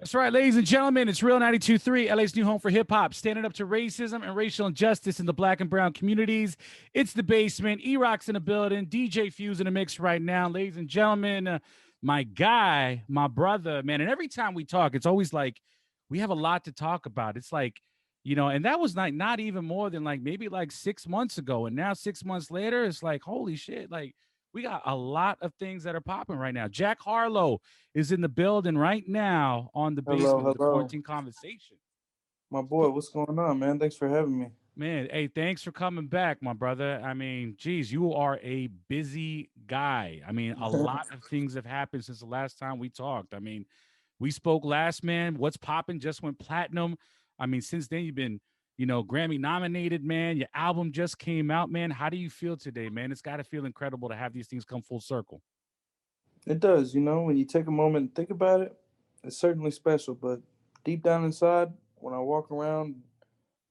That's right, ladies and gentlemen. It's Real 92.3, LA's new home for hip hop, standing up to racism and racial injustice in the black and brown communities. It's the basement. E-Rock's in the building. DJ Fuse in the mix right now. Ladies and gentlemen, my guy, my brother, man. And every time we talk, it's always like we have a lot to talk about. It's like, and that was not even more than like maybe like 6 months ago. And now 6 months later, it's like, holy shit, like we got a lot of things that are popping right now. Jack Harlow is in the building right now on the Hello, basement with the hello. quarantine conversation. My boy, what's going on, man? Thanks for having me. Man, hey, thanks for coming back, my brother. I mean, geez, you are a busy guy. I mean, a lot of things have happened since the last time we talked. I mean, we spoke last, man. What's popping just went platinum. I mean, since then you've been, Grammy nominated, man. Your album just came out, man. How do you feel today, man? It's got to feel incredible to have these things come full circle. It does, when you take a moment and think about it, it's certainly special. But deep down inside, when I walk around,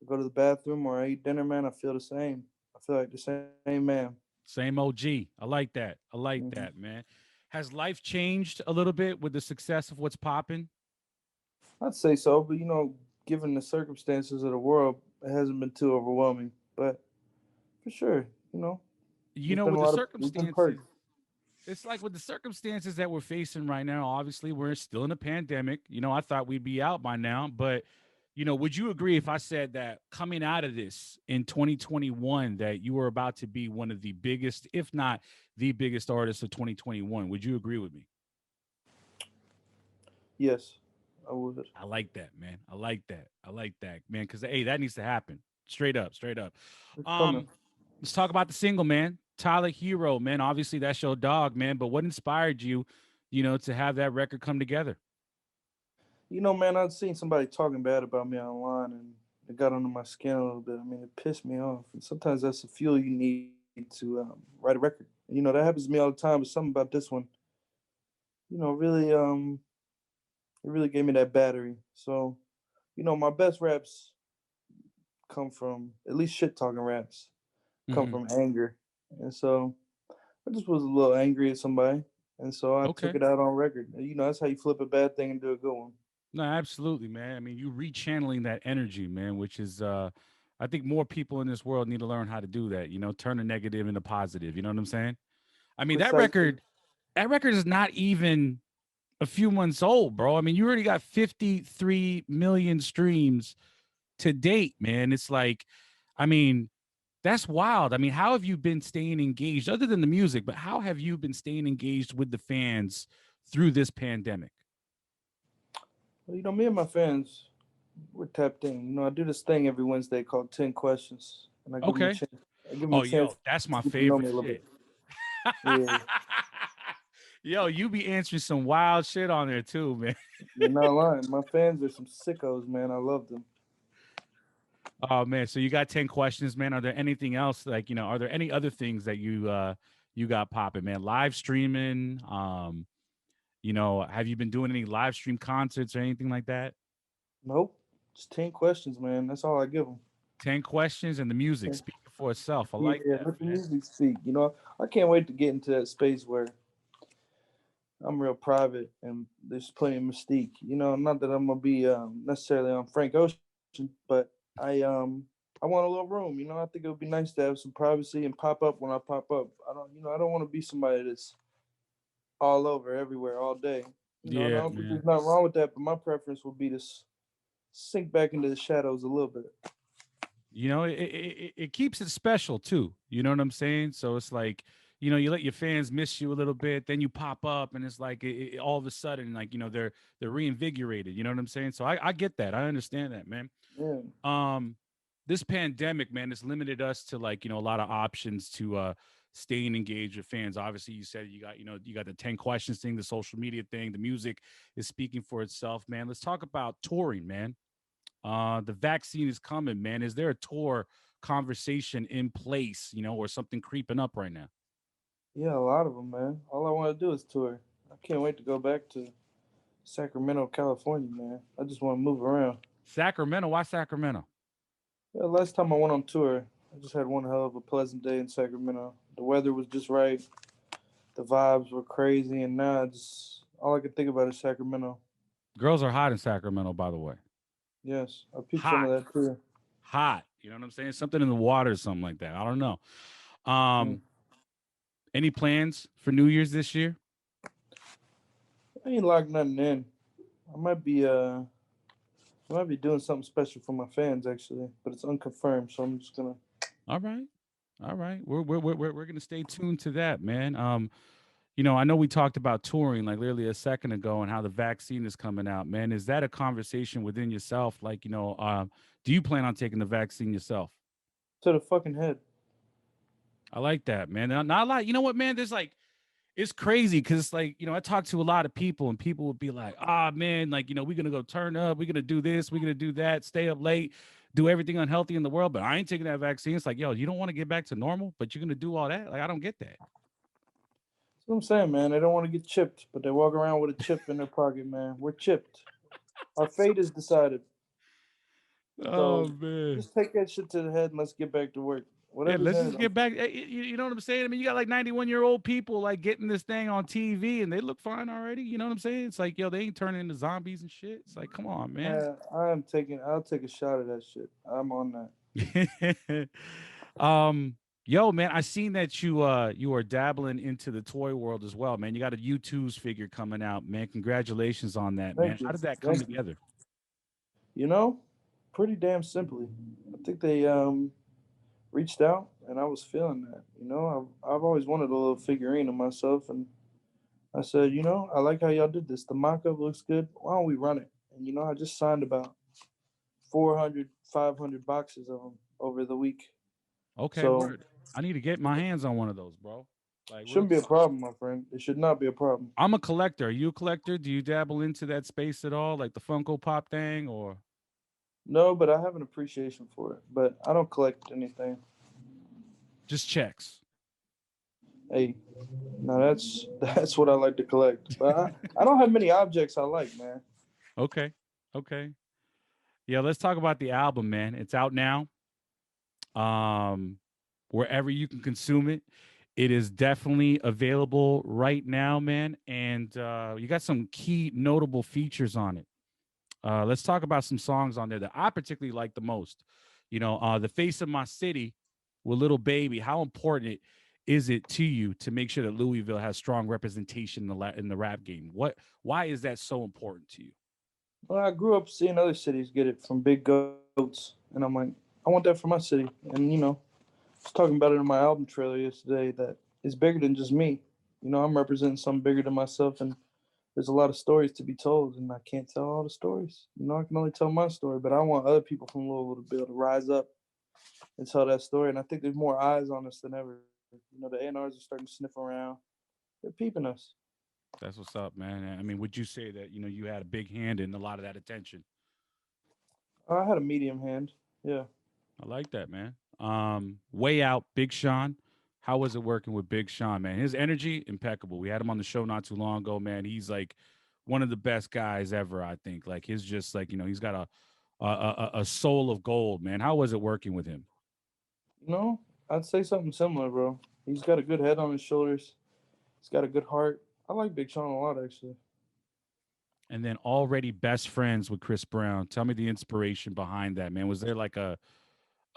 go to the bathroom, or I eat dinner, man, I feel the same. I feel like the same man. Same OG. I like that. I like hmm that, man. Has life changed a little bit with the success of what's popping? I'd say so, but given the circumstances of the world, it hasn't been too overwhelming. But for sure, there's been With a the lot of there's been circumstances, perks. it's like with the circumstances that we're facing right now, obviously we're still in a pandemic. I thought we'd be out by now, but would you agree if I said that coming out of this in 2021 that you were about to be one of the biggest, if not the biggest artist of 2021? Would you agree with me? Yes, I would. I like that, man. I like that. I like that, man. Because hey, that needs to happen. Straight up, straight up. It's coming. Um, let's talk about the single, man. Tyler Hero, man. Obviously, that's your dog, man. But what inspired you, to have that record come together? Man, I'd seen somebody talking bad about me online, and it got under my skin a little bit. I mean, it pissed me off. And sometimes that's the fuel you need to write a record. And, that happens to me all the time. But something about this one, really, it really gave me that battery. So, my best raps come from, at least shit talking raps, come Hmm. from anger. And so I just was a little angry at somebody. And so I took Okay. it out on record. That's how you flip a bad thing and do a good one. No, absolutely, man. I mean, you rechanneling that energy, man, which is I think more people in this world need to learn how to do that, turn the negative into positive. You know what I'm saying? I mean, that Precisely. record, that record is not even a few months old, bro. I mean, you already got 53 million streams to date, man. It's like, I mean, that's wild. I mean, how have you been staying engaged other than the music, but how have you been staying engaged with the fans through this pandemic? Well, me and my fans, we're tapped in. I do this thing every Wednesday called 10 Questions. And I give them a Okay. chance. I give them a Oh, chance yo, that's to my get to know me favorite a little shit. bit. Yeah, Yo, you be answering some wild shit on there too, man. you're not lying. My fans are some sickos, man. I love them. Oh man, so you got 10 questions, man. Are there anything else like, are there any other things that you got popping, man? Live streaming, have you been doing any live stream concerts or anything like that? Nope. Just 10 questions, man. That's all I give them. 10 questions and the music speaking for itself. I like Yeah, that, let the man. music speak. I can't wait to get into that space where I'm real private and there's plenty of mystique. Not that I'm gonna be necessarily on Frank Ocean, but I want a little room. I think it would be nice to have some privacy and pop up when I pop up. I don't want to be somebody that's all over everywhere all day. And I Yeah, don't think man. there's nothing wrong with that, but my preference would be to sink back into the shadows a little bit. It keeps it special too. You know what I'm saying? So it's like, you let your fans miss you a little bit, then you pop up, and it's like all of a sudden, like they're reinvigorated. You know what I'm saying? So I get that. I understand that, man. Yeah. Um, this pandemic, man, has limited us to like a lot of options to staying engaged with fans. Obviously, you said you got the 10 questions thing, the social media thing, the music is speaking for itself, man. Let's talk about touring, man. The vaccine is coming, man. Is there a tour conversation in place, or something creeping up right now? Yeah, a lot of them, man. All I want to do is tour. I can't wait to go back to Sacramento, California, man. I just want to move around. Sacramento, why Sacramento? Yeah, last time I went on tour, I just had one hell of a pleasant day in Sacramento. The weather was just right. The vibes were crazy, and now just all I can think about is Sacramento. Girls are hot in Sacramento, by the way. Yes, I peeped some Hot, of that too. hot. You know what I'm saying? Something in the water or something like that. I don't know. Yeah. Any plans for New Year's this year? I ain't locked nothing in. I might be I might be doing something special for my fans actually, but it's unconfirmed, so I'm just gonna. All right. All right. We're gonna stay tuned to that, man. I know we talked about touring like literally a second ago and how the vaccine is coming out, man. Is that a conversation within yourself? Like, do you plan on taking the vaccine yourself? To the fucking head. I like that, man. Not a lot. You know what, man? There's like it's crazy because it's like, I talk to a lot of people and people would be like, ah, man, like, we're going to go turn up. We're going to do this. We're going to do that, stay up late, do everything unhealthy in the world. But I ain't taking that vaccine. It's like, yo, you don't want to get back to normal, but you're going to do all that. Like, I don't get that. That's what I'm saying, man. They don't want to get chipped, but they walk around with a chip in their pocket, man. We're chipped. Our fate is decided. Oh, So man. just take that shit to the head and let's get back to work. Yeah, Whatever's let's in just it. get back. You know what I'm saying? I mean, you got like 91-year-old people like getting this thing on TV and they look fine already. You know what I'm saying? It's like, yo, they ain't turning into zombies and shit. It's like, come on, man. I'll take a shot of that shit. I'm on that. um, yo, man, I seen that you are dabbling into the toy world as well, man. You got a U2's figure coming out, man. Congratulations on that, man. Thank you. How did that come Thank you. together? You know, pretty damn simply. I think they reached out and I was feeling that. I've always wanted a little figurine of myself and I said, I like how y'all did this. The mock up looks good. Why don't we run it? And I just signed about 400, 500 boxes of them over the week. Okay, So word. I need to get my hands on one of those, bro. Like real shouldn't be a talk. problem, my friend. It should not be a problem. I'm a collector. Are you a collector? Do you dabble into that space at all, like the Funko Pop thing, or No, but I have an appreciation for it. But I don't collect anything. just checks? Hey, no, that's what I like to collect. But I don't have many objects I like, man. Okay, okay. Yeah, let's talk about the album, man. It's out now. Um, wherever you can consume it. It is definitely available right now, man. And you got some key notable features on it. Let's talk about some songs on there that I particularly like the most. The Face of My City with Little Baby. How important is it to you to make sure that Louisville has strong representation in the rap game? Why is that so important to you? Well, I grew up seeing other cities get it from big goats, and I'm like, I want that for my city. And I was talking about it in my album trailer yesterday that it's bigger than just me. I'm representing something bigger than myself, and there's a lot of stories to be told, and I can't tell all the stories. I can only tell my story, but I want other people from Louisville to be able to rise up and tell that story. And I think there's more eyes on us than ever. The A&Rs are starting to sniff around. They're peeping us. That's what's up, man. I mean, would you say that you had a big hand in a lot of that attention? I had a medium hand. Yeah. I like that, man. Way Out, Big Sean. How was it working with Big Sean, man? His energy, impeccable. We had him on the show not too long ago, man. He's like one of the best guys ever, I think. Like his just like, he's got a soul of gold, man. How was it working with him? I'd say something similar, bro. He's got a good head on his shoulders. He's got a good heart. I like Big Sean a lot, actually. And then already best friends with Chris Brown. Tell me the inspiration behind that, man. Was there like a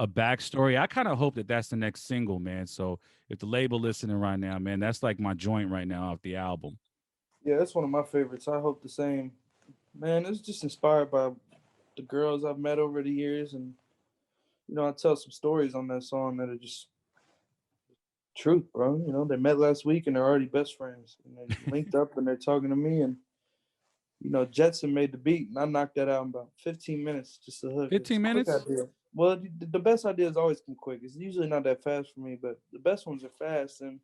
backstory? I kind of hope that that's the next single, man. So if the label listening right now, man, that's like my joint right now off the album. Yeah, that's one of my favorites. I hope the same. Man, it's just inspired by the girls I've met over the years, and I tell some stories on that song that are just truth, bro. They met last week and they're already best friends, and they linked up and they're talking to me, and Jetson made the beat, and I knocked that out in about 15 minutes, just a hook. It's 15 a quick minutes? idea. Well, the best ideas always come quick. It's usually not that fast for me, but the best ones are fast. And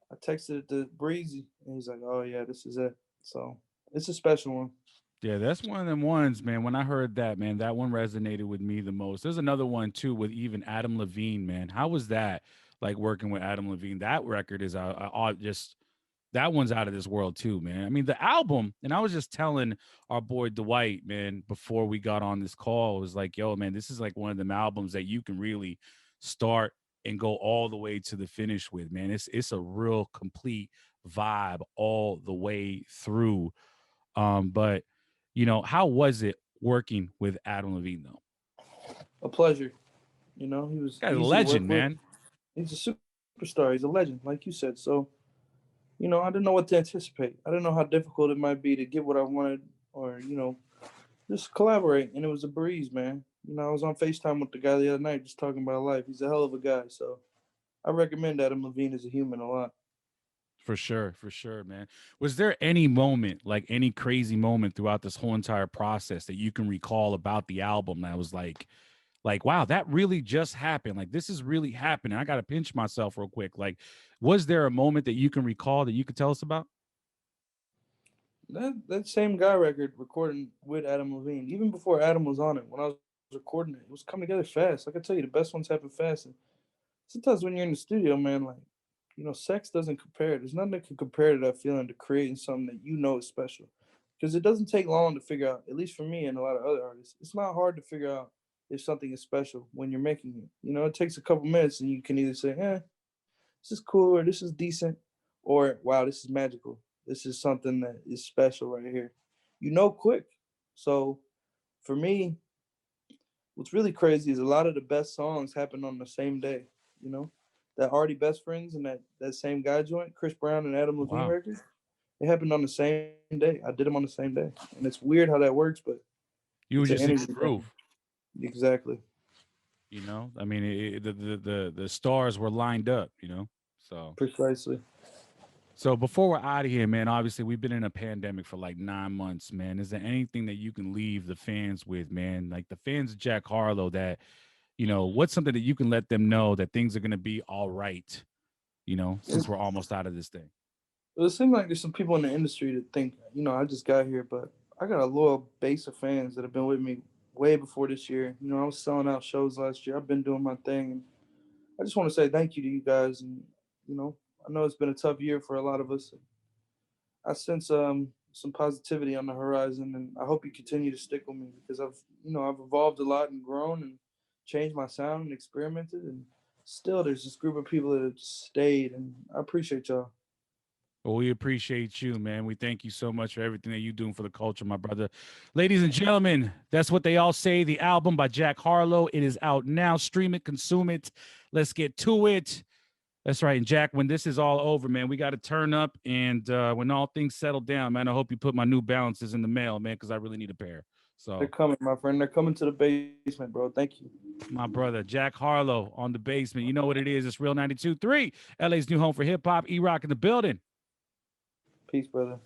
I texted it to Breezy, and he's like, "Oh yeah, this is it." So it's a special one. Yeah, that's one of them ones, man. When I heard that, man, that one resonated with me the most. There's another one too with even Adam Levine, man. How was that like working with Adam Levine? That record is just that one's out of this world too, man. I mean, the album, and I was just telling our boy Dwight, man, before we got on this call, was like, yo, man, this is like one of them albums that you can really start and go all the way to the finish with, man. It's a real complete vibe all the way through. But How was it working with Adam Levine though? A pleasure. He was Guy's a easy to legend, work with. man. He's a superstar. He's a legend, like you said. So, I didn't know what to anticipate. I didn't know how difficult it might be to get what I wanted or, just collaborate. And it was a breeze, man. I was on FaceTime with the guy the other night just talking about life. He's a hell of a guy. So I recommend Adam Levine as a human a lot. For sure, man. Was there any moment, like any crazy moment throughout this whole entire process that you can recall about the album that was like, wow, that really just happened. Like, this is really happening. I got to pinch myself real quick. Like, was there a moment that you can recall that you could tell us about? That same guy record recording with Adam Levine, even before Adam was on it, when I was recording it, it was coming together fast. Like I tell you, the best ones happen fast. And sometimes when you're in the studio, man, like, sex doesn't compare. There's nothing that can compare to that feeling to creating something that is special. Because it doesn't take long to figure out, at least for me and a lot of other artists, it's not hard to figure out if something is special when you're making it. It takes a couple minutes and you can either say, this is cool or this is decent or wow, this is magical. This is something that is special right here. Quick. So for me, what's really crazy is a lot of the best songs happen on the same day, you know? That Already Best Friends and that same guy joint, Chris Brown and Adam Levine Wow. record, it happened on the same day. I did them on the same day. And it's weird how that works, but You were it's an just in energy the thing. groove. Exactly. I mean, the stars were lined up. So Precisely. So before we're out of here, man, obviously we've been in a pandemic for like 9 months, man. Is there anything that you can leave the fans with, man? Like the fans of Jack Harlow that, what's something that you can let them know that things are going to be all right, since we're almost out of this thing? It seems like there's some people in the industry that think, I just got here, but I got a loyal base of fans that have been with me way before this year. I was selling out shows last year. I've been doing my thing. And I just want to say thank you to you guys. And, I know it's been a tough year for a lot of us. I sense some positivity on the horizon, and I hope you continue to stick with me because I've evolved a lot and grown and changed my sound and experimented, and still there's this group of people that have stayed, and I appreciate y'all. Well, we appreciate you, man. We thank you so much for everything that you're doing for the culture, my brother. Ladies and gentlemen, that's what they all say. The album by Jack Harlow. It is out now. Stream it, consume it. Let's get to it. That's right. And Jack, when this is all over, man, we got to turn up. And when all things settle down, man, I hope you put my New Balances in the mail, man, because I really need a pair. They're So, coming, my friend. They're coming to the basement, bro. Thank you. my brother, Jack Harlow on the basement. You know what it is. It's Real 92.3, LA's new home for hip hop. E-Rock in the building. Peace, brother.